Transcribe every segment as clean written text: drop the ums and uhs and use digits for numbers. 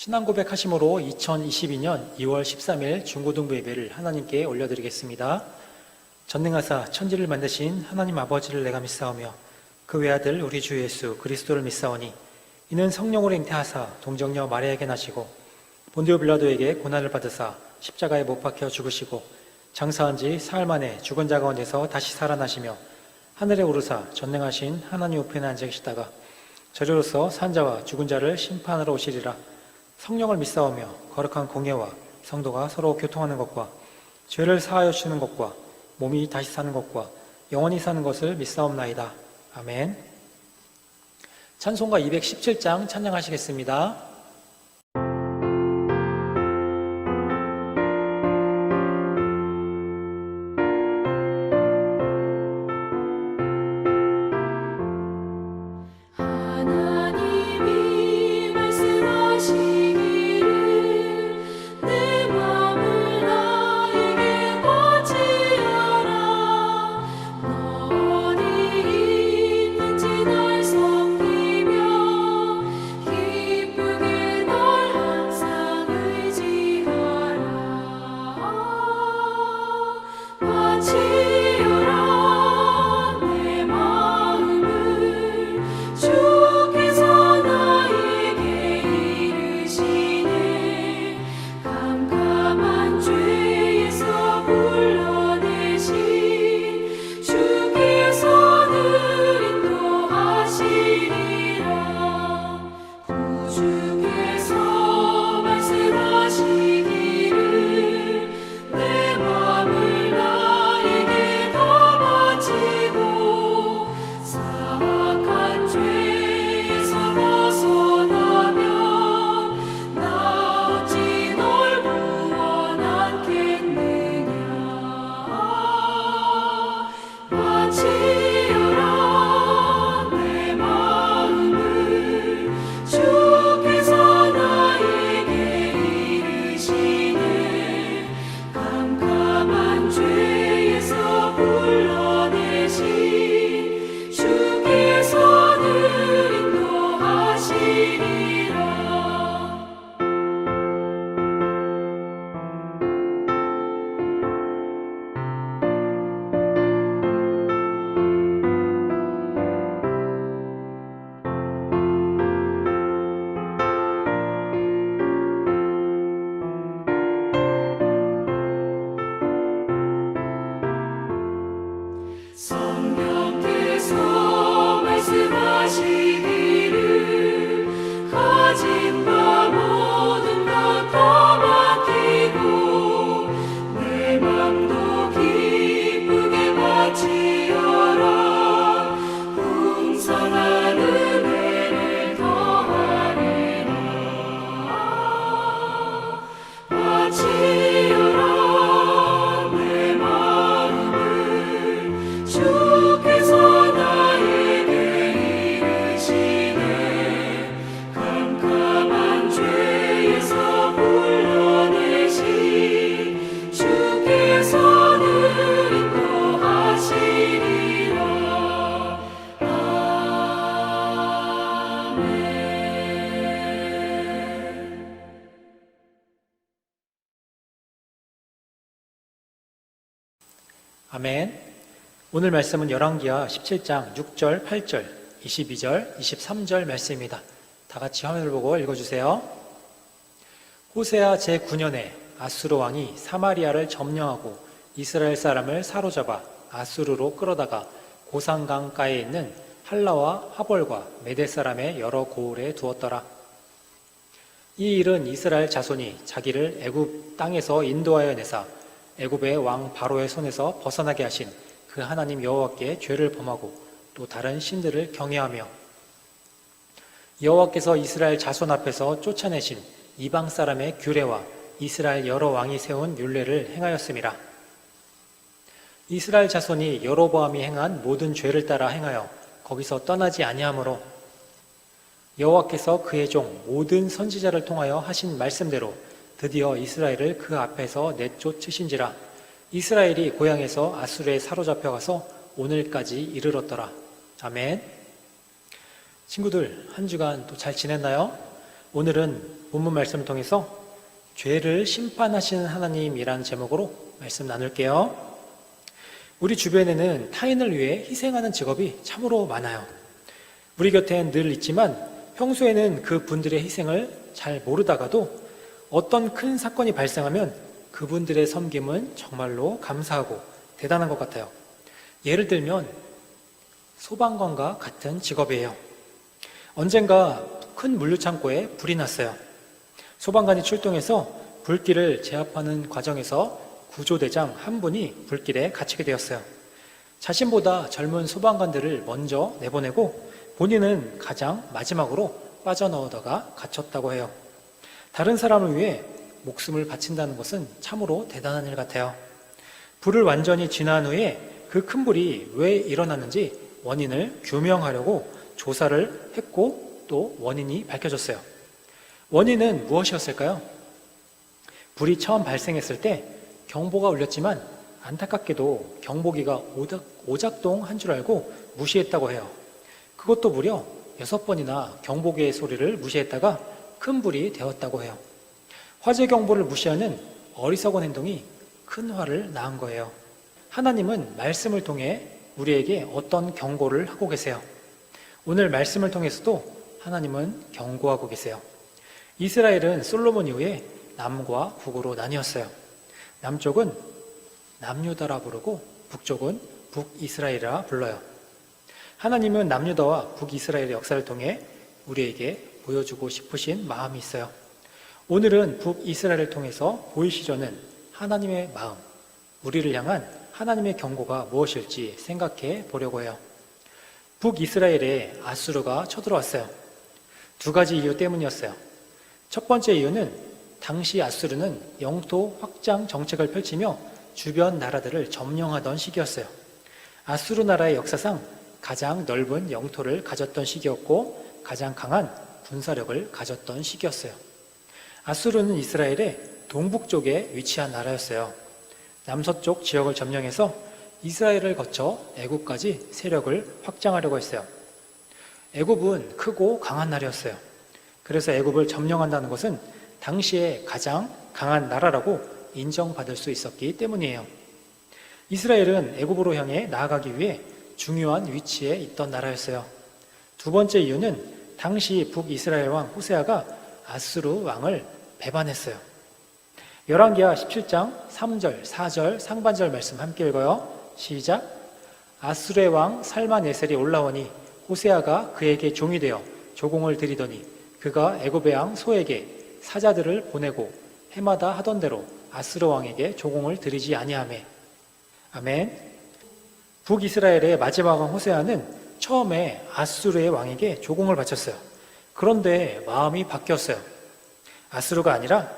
신앙 고백하심으로 2022년 2월 13일 중고등부 예배를 하나님께 올려드리겠습니다. 전능하사 천지를 만드신 하나님 아버지를 내가 믿사오며 그 외아들 우리 주 예수 그리스도를 믿사오니 이는 성령으로 잉태하사 동정녀 마리아에게 나시고 본디오 빌라도에게 고난을 받으사 십자가에 못 박혀 죽으시고 장사한 지 사흘 만에 죽은 자 가운데서 다시 살아나시며 하늘에 오르사 전능하신 하나님 우편에 앉아 계시다가 저주로서 산 자와 죽은 자를 심판하러 오시리라. 성령을 믿사오며 거룩한 공예와 성도가 서로 교통하는 것과 죄를 사하여 주는 것과 몸이 다시 사는 것과 영원히 사는 것을 믿사옵나이다. 아멘. 찬송가 217장 찬양하시겠습니다. 아멘. 오늘 말씀은 열왕기하 17장 6절, 8절, 22절, 23절 말씀입니다. 다 같이 화면을 보고 읽어주세요. 호세아 제9년에 아수르 왕이 사마리아를 점령하고 이스라엘 사람을 사로잡아 아수르로 끌어다가 고산강가에 있는 할라와 하볼과 메대 사람의 여러 고을에 두었더라. 이 일은 이스라엘 자손이 자기를 애굽 땅에서 인도하여 내사 애굽의 왕 바로의 손에서 벗어나게 하신 그 하나님 여호와께 죄를 범하고 또 다른 신들을 경외하며 여호와께서 이스라엘 자손 앞에서 쫓아내신 이방 사람의 규례와 이스라엘 여러 왕이 세운 율례를 행하였음이라. 이스라엘 자손이 여로보암이 행한 모든 죄를 따라 행하여 거기서 떠나지 아니하므로 여호와께서 그의 종 모든 선지자를 통하여 하신 말씀대로 드디어 이스라엘을 그 앞에서 내쫓으신지라. 이스라엘이 고향에서 아수르에 사로잡혀가서 오늘까지 이르렀더라. 아멘. 친구들, 한 주간 또 잘 지냈나요? 오늘은 본문 말씀을 통해서 죄를 심판하시는 하나님이라는 제목으로 말씀 나눌게요. 우리 주변에는 타인을 위해 희생하는 직업이 참으로 많아요. 우리 곁엔 늘 있지만 평소에는 그 분들의 희생을 잘 모르다가도 어떤 큰 사건이 발생하면 그분들의 섬김은 정말로 감사하고 대단한 것 같아요. 예를 들면 소방관과 같은 직업이에요. 언젠가 큰 물류창고에 불이 났어요. 소방관이 출동해서 불길을 제압하는 과정에서 구조대장 한 분이 불길에 갇히게 되었어요. 자신보다 젊은 소방관들을 먼저 내보내고 본인은 가장 마지막으로 빠져나오다가 갇혔다고 해요. 다른 사람을 위해 목숨을 바친다는 것은 참으로 대단한 일 같아요. 불을 완전히 진화한 후에 그 큰 불이 왜 일어났는지 원인을 규명하려고 조사를 했고 또 원인이 밝혀졌어요. 원인은 무엇이었을까요? 불이 처음 발생했을 때 경보가 울렸지만 안타깝게도 경보기가 오작동한 줄 알고 무시했다고 해요. 그것도 무려 6번이나 경보기의 소리를 무시했다가 큰 불이 되었다고 해요. 화재 경보를 무시하는 어리석은 행동이 큰 화를 낳은 거예요. 하나님은 말씀을 통해 우리에게 어떤 경고를 하고 계세요. 오늘 말씀을 통해서도 하나님은 경고하고 계세요. 이스라엘은 솔로몬 이후에 남과 북으로 나뉘었어요. 남쪽은 남유다라 부르고 북쪽은 북이스라엘이라 불러요. 하나님은 남유다와 북이스라엘의 역사를 통해 우리에게 보여주고 싶으신 마음이 있어요. 오늘은 북이스라엘을 통해서 보이시려는 하나님의 마음, 우리를 향한 하나님의 경고가 무엇일지 생각해 보려고 해요. 북이스라엘에 아수르가 쳐들어왔어요. 2가지 이유 때문이었어요. 첫 번째 이유는 당시 아수르는 영토 확장 정책을 펼치며 주변 나라들을 점령하던 시기였어요. 아수르 나라의 역사상 가장 넓은 영토를 가졌던 시기였고 가장 강한 군사력을 가졌던 시기였어요. 아수르는 이스라엘의 동북쪽에 위치한 나라였어요. 남서쪽 지역을 점령해서 이스라엘을 거쳐 애굽까지 세력을 확장하려고 했어요. 애굽은 크고 강한 나라였어요. 그래서 애굽을 점령한다는 것은 당시에 가장 강한 나라라고 인정받을 수 있었기 때문이에요. 이스라엘은 애굽으로 향해 나아가기 위해 중요한 위치에 있던 나라였어요. 2번째 이유는 당시 북이스라엘 왕 호세아가 아수르 왕을 배반했어요. 열왕기하 17장 3절, 4절 상반절 말씀 함께 읽어요. 시작. 아수르의 왕 살마네셀이 올라오니 호세아가 그에게 종이 되어 조공을 드리더니 그가 애굽의 왕 소에게 사자들을 보내고 해마다 하던 대로 아수르 왕에게 조공을 드리지 아니하매. 아멘. 북이스라엘의 마지막 왕 호세아는 처음에 아수르의 왕에게 조공을 바쳤어요. 그런데 마음이 바뀌었어요. 아수르가 아니라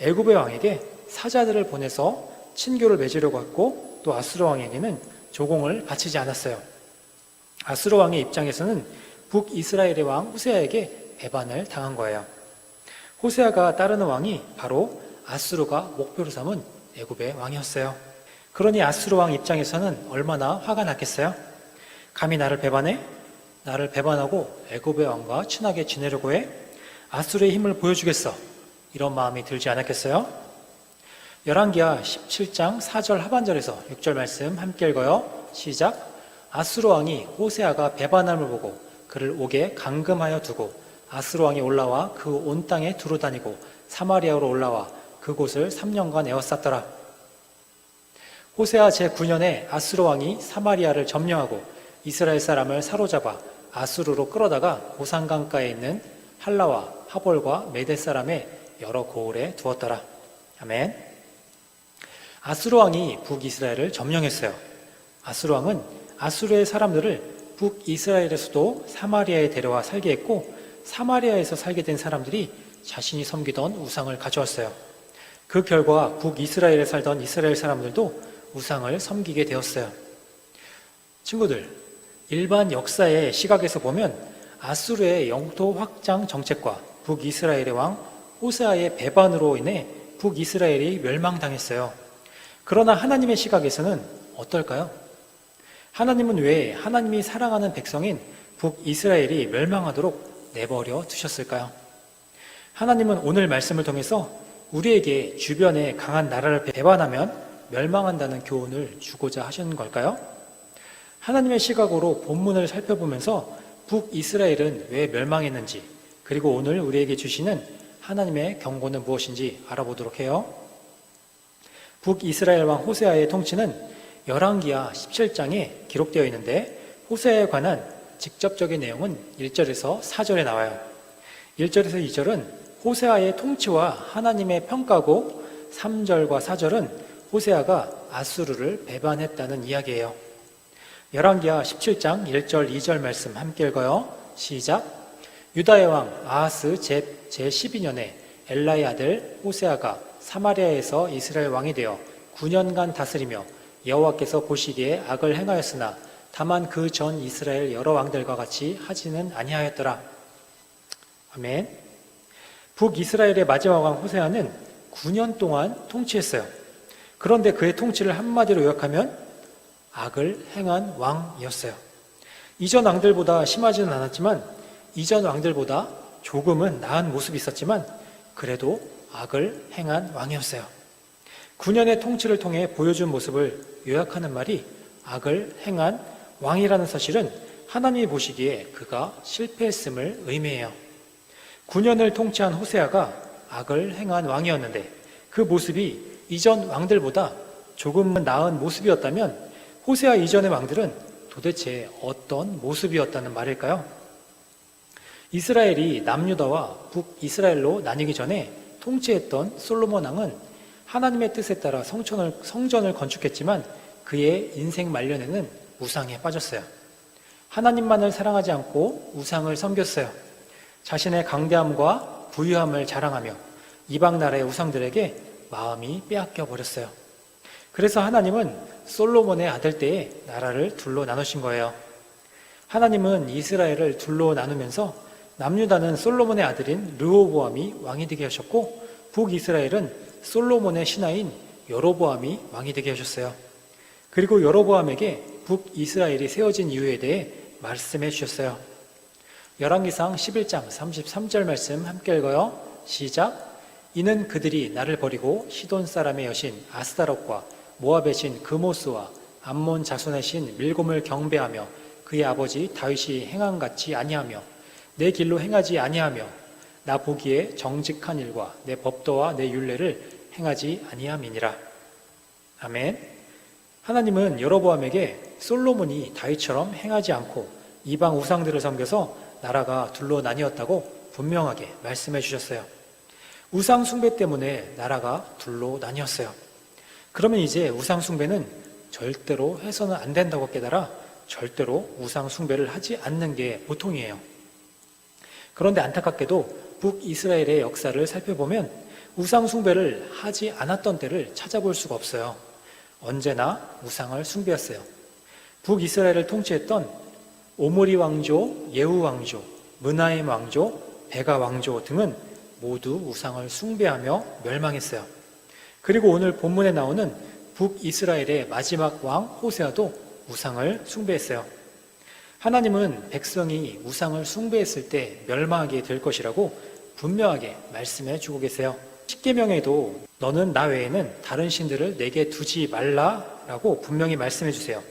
애굽의 왕에게 사자들을 보내서 친교를 맺으려고 했고 또 아수르 왕에게는 조공을 바치지 않았어요. 아수르 왕의 입장에서는 북이스라엘의 왕 호세아에게 배반을 당한 거예요. 호세아가 따르는 왕이 바로 아수르가 목표로 삼은 애굽의 왕이었어요. 그러니 아수르 왕 입장에서는 얼마나 화가 났겠어요? 감히 나를 배반해? 나를 배반하고 애굽의 왕과 친하게 지내려고 해? 아수르의 힘을 보여주겠어. 이런 마음이 들지 않았겠어요? 열왕기하 17장 4절 하반절에서 6절 말씀 함께 읽어요. 시작. 아수르 왕이 호세아가 배반함을 보고 그를 옥에 감금하여 두고 아수르 왕이 올라와 그 온 땅에 두루 다니고 사마리아로 올라와 그곳을 3년간 에워쌌더라. 호세아 제9년에 아수르 왕이 사마리아를 점령하고 이스라엘 사람을 사로잡아 아수르로 끌어다가 고산강가에 있는 할라와 하볼과 메대 사람의 여러 고을에 두었더라. 아멘. 아수르 왕이 북이스라엘을 점령했어요. 아수르 왕은 아수르의 사람들을 북이스라엘에서도 사마리아에 데려와 살게 했고 사마리아에서 살게 된 사람들이 자신이 섬기던 우상을 가져왔어요. 그 결과 북이스라엘에 살던 이스라엘 사람들도 우상을 섬기게 되었어요. 친구들, 일반 역사의 시각에서 보면 아수르의 영토 확장 정책과 북이스라엘의 왕 호세아의 배반으로 인해 북이스라엘이 멸망당했어요. 그러나 하나님의 시각에서는 어떨까요? 하나님은 왜 하나님이 사랑하는 백성인 북이스라엘이 멸망하도록 내버려 두셨을까요? 하나님은 오늘 말씀을 통해서 우리에게 주변에 강한 나라를 배반하면 멸망한다는 교훈을 주고자 하시는 걸까요? 하나님의 시각으로 본문을 살펴보면서 북이스라엘은 왜 멸망했는지, 그리고 오늘 우리에게 주시는 하나님의 경고는 무엇인지 알아보도록 해요. 북이스라엘 왕 호세아의 통치는 열왕기하 17장에 기록되어 있는데, 호세아에 관한 직접적인 내용은 1절에서 4절에 나와요. 1절에서 2절은 호세아의 통치와 하나님의 평가고, 3절과 4절은 호세아가 아수르를 배반했다는 이야기예요. 열왕기하 17장 1절 2절 말씀 함께 읽어요. 시작. 유다의 왕 아하스 제12년에 엘라의 아들 호세아가 사마리아에서 이스라엘 왕이 되어 9년간 다스리며 여호와께서 보시기에 악을 행하였으나 다만 그 전 이스라엘 여러 왕들과 같이 하지는 아니하였더라. 아멘. 북이스라엘의 마지막 왕 호세아는 9년 동안 통치했어요. 그런데 그의 통치를 한마디로 요약하면 악을 행한 왕이었어요. 이전 왕들보다 심하지는 않았지만, 이전 왕들보다 조금은 나은 모습이 있었지만 그래도 악을 행한 왕이었어요. 9년의 통치를 통해 보여준 모습을 요약하는 말이 악을 행한 왕이라는 사실은 하나님이 보시기에 그가 실패했음을 의미해요. 9년을 통치한 호세아가 악을 행한 왕이었는데 그 모습이 이전 왕들보다 조금은 나은 모습이었다면 호세아 이전의 왕들은 도대체 어떤 모습이었다는 말일까요? 이스라엘이 남유다와 북이스라엘로 나뉘기 전에 통치했던 솔로몬 왕은 하나님의 뜻에 따라 성전을 건축했지만 그의 인생 말년에는 우상에 빠졌어요. 하나님만을 사랑하지 않고 우상을 섬겼어요. 자신의 강대함과 부유함을 자랑하며 이방 나라의 우상들에게 마음이 빼앗겨 버렸어요. 그래서 하나님은 솔로몬의 아들 때에 나라를 둘로 나누신 거예요. 하나님은 이스라엘을 둘로 나누면서 남유다는 솔로몬의 아들인 르호보암이 왕이 되게 하셨고, 북이스라엘은 솔로몬의 신하인 여로보암이 왕이 되게 하셨어요. 그리고 여로보암에게 북이스라엘이 세워진 이유에 대해 말씀해 주셨어요. 열왕기상 11장 33절 말씀 함께 읽어요. 시작. 이는 그들이 나를 버리고 시돈 사람의 여신 아스다롯과 모압의 신 그모스와 암몬 자손의 신 밀곰을 경배하며 그의 아버지 다윗이 행함같이 아니하며 내 길로 행하지 아니하며 나 보기에 정직한 일과 내 법도와 내 율례를 행하지 아니함이니라. 아멘. 하나님은 여로보암에게 솔로몬이 다윗처럼 행하지 않고 이방 우상들을 섬겨서 나라가 둘로 나뉘었다고 분명하게 말씀해 주셨어요. 우상 숭배 때문에 나라가 둘로 나뉘었어요. 그러면 이제 우상 숭배는 절대로 해서는 안 된다고 깨달아 절대로 우상 숭배를 하지 않는 게 보통이에요. 그런데 안타깝게도 북이스라엘의 역사를 살펴보면 우상 숭배를 하지 않았던 때를 찾아볼 수가 없어요. 언제나 우상을 숭배했어요. 북이스라엘을 통치했던 오므리 왕조, 예후 왕조, 므나임 왕조, 베가 왕조 등은 모두 우상을 숭배하며 멸망했어요. 그리고 오늘 본문에 나오는 북이스라엘의 마지막 왕 호세아도 우상을 숭배했어요. 하나님은 백성이 우상을 숭배했을 때 멸망하게 될 것이라고 분명하게 말씀해 주고 계세요. 십계명에도 너는 나 외에는 다른 신들을 내게 두지 말라라고 분명히 말씀해 주세요.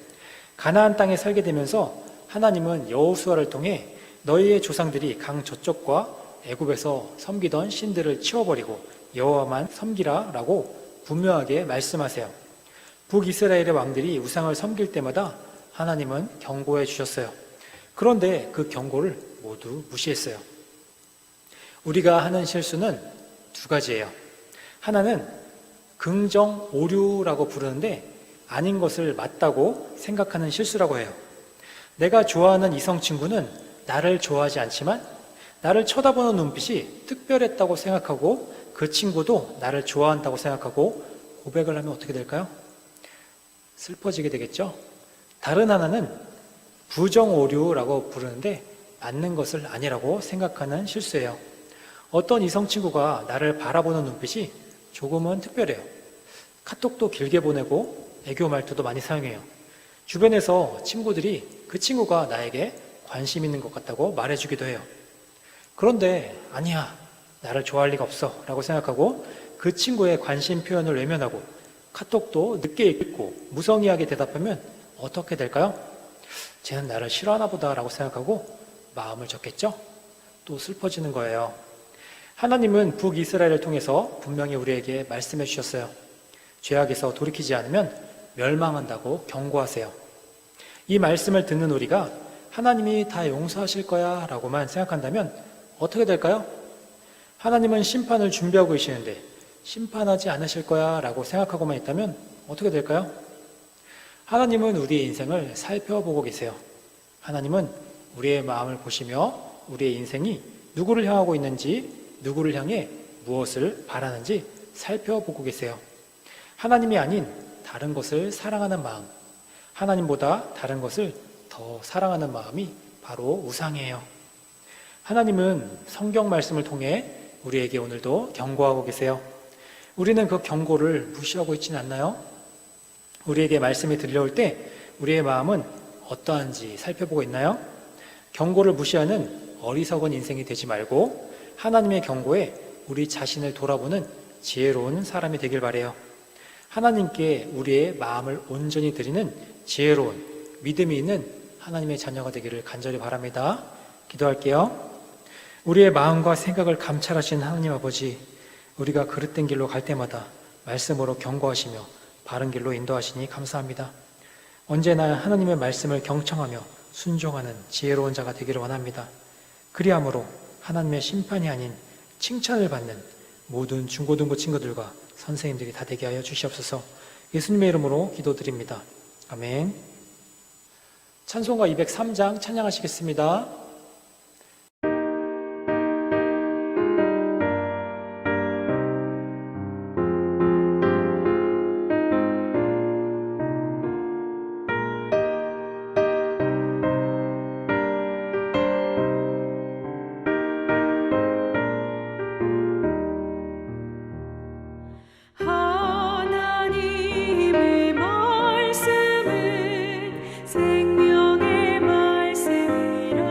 가나안 땅에 살게 되면서 하나님은 여호수아를 통해 너희의 조상들이 강 저쪽과 애굽에서 섬기던 신들을 치워버리고 여호와만 섬기라라고 분명하게 말씀하세요. 북이스라엘의 왕들이 우상을 섬길 때마다 하나님은 경고해 주셨어요. 그런데 그 경고를 모두 무시했어요. 우리가 하는 실수는 두 가지예요. 하나는 긍정 오류라고 부르는데 아닌 것을 맞다고 생각하는 실수라고 해요. 내가 좋아하는 이성 친구는 나를 좋아하지 않지만 나를 쳐다보는 눈빛이 특별했다고 생각하고 그 친구도 나를 좋아한다고 생각하고 고백을 하면 어떻게 될까요? 슬퍼지게 되겠죠? 다른 하나는 부정오류라고 부르는데 맞는 것을 아니라고 생각하는 실수예요. 어떤 이성 친구가 나를 바라보는 눈빛이 조금은 특별해요. 카톡도 길게 보내고 애교 말투도 많이 사용해요. 주변에서 친구들이 그 친구가 나에게 관심 있는 것 같다고 말해주기도 해요. 그런데 아니야, 나를 좋아할 리가 없어 라고 생각하고 그 친구의 관심 표현을 외면하고 카톡도 늦게 읽고 무성의하게 대답하면 어떻게 될까요? 쟤는 나를 싫어하나 보다 라고 생각하고 마음을 접겠죠? 또 슬퍼지는 거예요. 하나님은 북이스라엘을 통해서 분명히 우리에게 말씀해 주셨어요. 죄악에서 돌이키지 않으면 멸망한다고 경고하세요. 이 말씀을 듣는 우리가 하나님이 다 용서하실 거야 라고만 생각한다면 어떻게 될까요? 하나님은 심판을 준비하고 계시는데 심판하지 않으실 거야 라고 생각하고만 있다면 어떻게 될까요? 하나님은 우리의 인생을 살펴보고 계세요. 하나님은 우리의 마음을 보시며 우리의 인생이 누구를 향하고 있는지, 누구를 향해 무엇을 바라는지 살펴보고 계세요. 하나님이 아닌 다른 것을 사랑하는 마음, 하나님보다 다른 것을 더 사랑하는 마음이 바로 우상이에요. 하나님은 성경 말씀을 통해 우리에게 오늘도 경고하고 계세요. 우리는 그 경고를 무시하고 있지는 않나요? 우리에게 말씀이 들려올 때 우리의 마음은 어떠한지 살펴보고 있나요? 경고를 무시하는 어리석은 인생이 되지 말고 하나님의 경고에 우리 자신을 돌아보는 지혜로운 사람이 되길 바라요. 하나님께 우리의 마음을 온전히 드리는 지혜로운 믿음이 있는 하나님의 자녀가 되기를 간절히 바랍니다. 기도할게요. 우리의 마음과 생각을 감찰하시는 하나님 아버지, 우리가 그릇된 길로 갈 때마다 말씀으로 경고하시며 바른 길로 인도하시니 감사합니다. 언제나 하나님의 말씀을 경청하며 순종하는 지혜로운 자가 되기를 원합니다. 그리함으로 하나님의 심판이 아닌 칭찬을 받는 모든 중고등부 친구들과 선생님들이 다 되게 하여 주시옵소서. 예수님의 이름으로 기도드립니다. 아멘. 찬송가 203장 찬양하시겠습니다. 하나님의 말씀은 생명의 말씀이라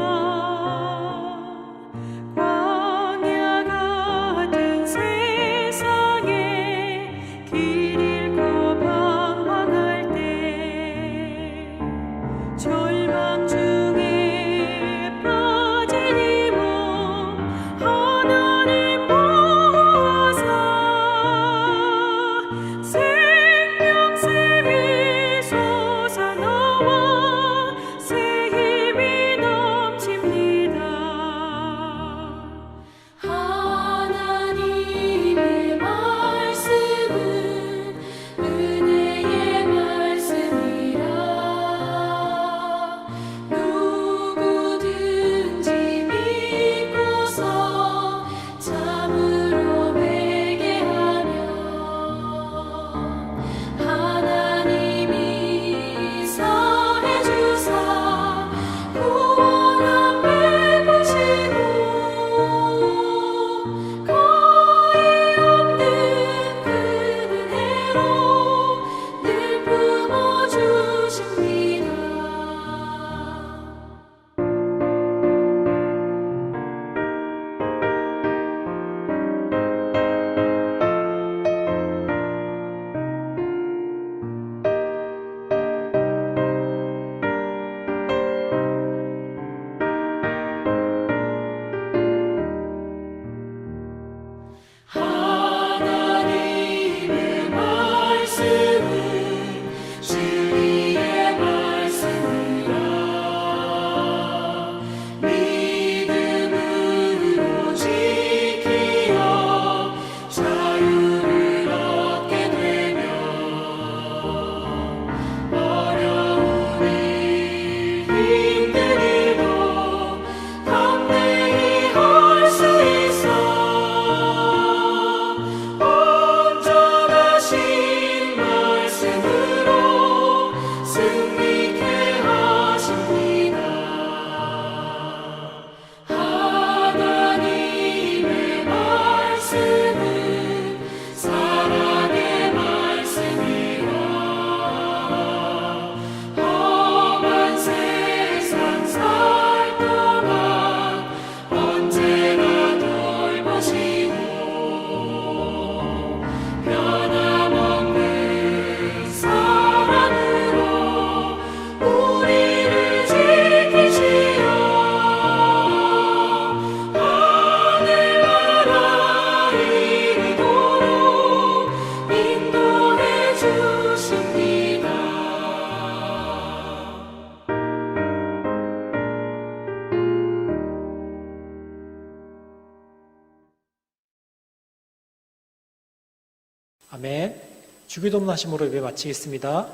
아멘. 주기도문하심으로 예배 마치겠습니다.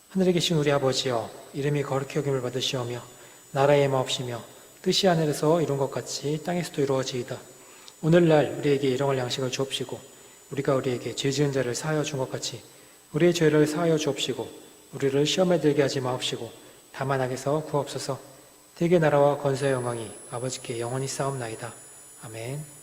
하늘에 계신 우리 아버지여, 이름이 거룩히 여김을 받으시오며 나라의 마옵시며 뜻이 하늘에서 이룬 것 같이 땅에서도 이루어지이다. 오늘날 우리에게 일용할 양식을 주옵시고 우리가 우리에게 죄 지은 자를 사하여 준 것 같이 우리의 죄를 사하여 주옵시고 우리를 시험에 들게 하지 마옵시고 다만 악에서 구하옵소서. 대개 나라와 권세와 영광이 아버지께 영원히 싸움나이다. 아멘.